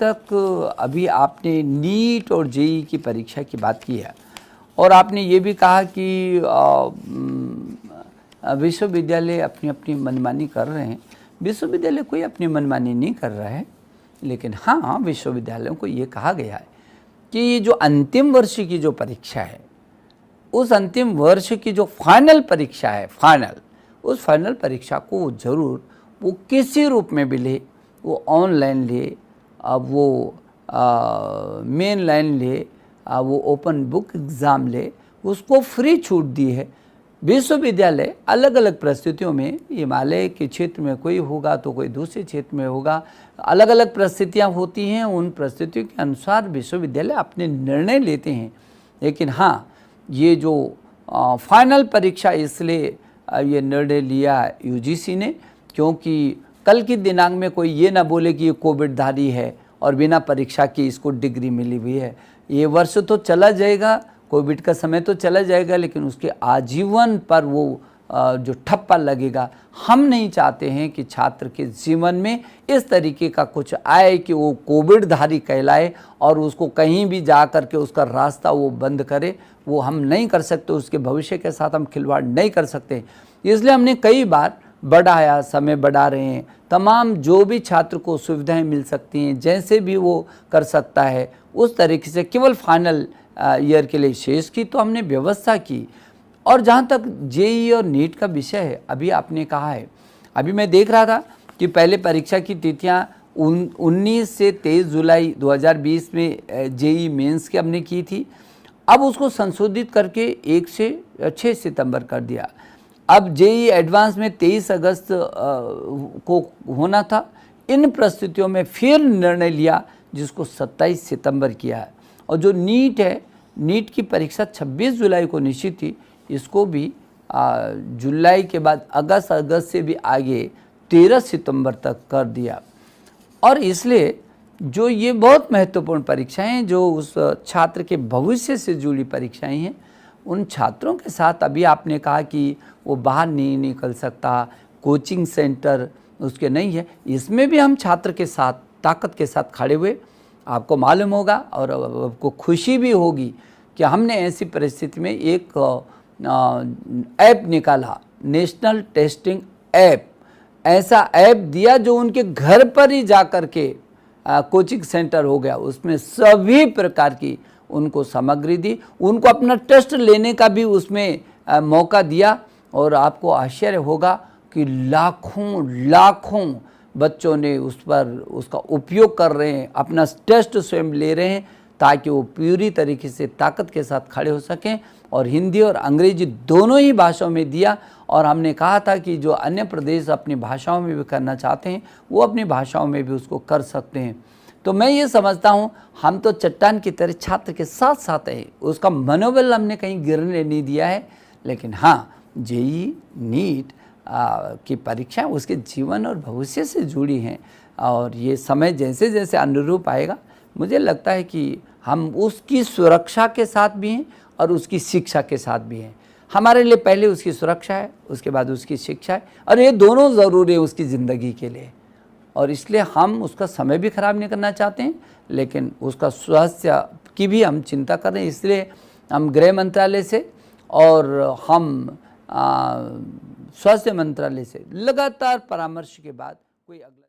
तक अभी आपने नीट और जेईई की परीक्षा की बात की है और आपने ये भी कहा कि विश्वविद्यालय अपनी अपनी मनमानी कर रहे हैं। विश्वविद्यालय कोई अपनी मनमानी नहीं कर रहा है, लेकिन हाँ, विश्वविद्यालयों को ये कहा गया है कि ये जो अंतिम वर्ष की जो परीक्षा है, उस अंतिम वर्ष की जो फाइनल परीक्षा है, उस फाइनल परीक्षा को ज़रूर वो किसी रूप में भी ले, वो ऑनलाइन ले, अब वो मेन लाइन ले, वो ओपन बुक एग्ज़ाम ले, उसको फ्री छूट दी है। विश्वविद्यालय अलग अलग परिस्थितियों में, हिमालय के क्षेत्र में कोई होगा तो कोई दूसरे क्षेत्र में होगा, अलग अलग परिस्थितियाँ होती हैं, उन परिस्थितियों के अनुसार विश्वविद्यालय अपने निर्णय लेते हैं। लेकिन हाँ, ये जो फाइनल परीक्षा, इसलिए ये निर्णय लिया यूजीसी ने, क्योंकि कल की दिनांक में कोई ये ना बोले कि ये कोविडधारी है और बिना परीक्षा की इसको डिग्री मिली हुई है। ये वर्ष तो चला जाएगा, कोविड का समय तो चला जाएगा, लेकिन उसके आजीवन पर वो जो ठप्पा लगेगा। हम नहीं चाहते हैं कि छात्र के जीवन में इस तरीके का कुछ आए कि वो कोविडधारी कहलाए और उसको कहीं भी जा कर के उसका रास्ता वो बंद करे। वो हम नहीं कर सकते, उसके भविष्य के साथ हम खिलवाड़ नहीं कर सकते। इसलिए हमने कई बार बढ़ाया, समय बढ़ा रहे हैं। तमाम जो भी छात्र को सुविधाएं मिल सकती हैं, जैसे भी वो कर सकता है उस तरीके से, केवल फाइनल ईयर के लिए शेष की तो हमने व्यवस्था की। और जहाँ तक जेईई और नीट का विषय है, अभी आपने कहा है, अभी मैं देख रहा था कि पहले परीक्षा की तिथियाँ 19 से 23 जुलाई 2020 में जेईई मेंस की हमने की थी। अब उसको संशोधित करके 1 से 6 सितंबर कर दिया। अब जेईई एडवांस में 23 अगस्त को होना था। इन परिस्थितियों में फिर निर्णय लिया जिसको 27 सितंबर किया है। और जो नीट है, नीट की परीक्षा 26 जुलाई को निश्चित थी, इसको भी जुलाई के बाद अगस्त से भी आगे 13 सितंबर तक कर दिया। और इसलिए जो ये बहुत महत्वपूर्ण परीक्षाएं, जो उस छात्र के भविष्य से जुड़ी परीक्षाएं हैं, उन छात्रों के साथ अभी आपने कहा कि वो बाहर नहीं निकल सकता, कोचिंग सेंटर उसके नहीं है, इसमें भी हम छात्र के साथ ताकत के साथ खड़े हुए। आपको मालूम होगा और आपको खुशी भी होगी कि हमने ऐसी परिस्थिति में एक ऐप निकाला, नेशनल टेस्टिंग ऐप। ऐसा ऐप दिया जो उनके घर पर ही जा कर के कोचिंग सेंटर हो गया। उसमें सभी प्रकार की उनको सामग्री दी, उनको अपना टेस्ट लेने का भी उसमें मौका दिया। और आपको आश्चर्य होगा कि लाखों बच्चों ने उस पर उसका उपयोग कर रहे हैं, अपना टेस्ट स्वयं ले रहे हैं, ताकि वो पूरी तरीके से ताकत के साथ खड़े हो सकें। और हिंदी और अंग्रेजी दोनों ही भाषाओं में दिया। और हमने कहा था कि जो अन्य प्रदेश अपनी भाषाओं में भी करना चाहते हैं, वो अपनी भाषाओं में भी उसको कर सकते हैं। तो मैं ये समझता हूँ, हम तो चट्टान की तरह छात्र के साथ साथ है, उसका मनोबल हमने कहीं गिरने नहीं दिया है। लेकिन हाँ, जेईई नीट की परीक्षा उसके जीवन और भविष्य से जुड़ी हैं, और ये समय जैसे जैसे अनुरूप आएगा, मुझे लगता है कि हम उसकी सुरक्षा के साथ भी हैं और उसकी शिक्षा के साथ भी हैं। हमारे लिए पहले उसकी सुरक्षा है, उसके बाद उसकी शिक्षा है, और ये दोनों ज़रूरी है उसकी ज़िंदगी के लिए। और इसलिए हम उसका समय भी ख़राब नहीं करना चाहते हैं, लेकिन उसका स्वास्थ्य की भी हम चिंता कर रहे हैं। इसलिए हम गृह मंत्रालय से और हम स्वास्थ्य मंत्रालय से लगातार परामर्श के बाद कोई अगला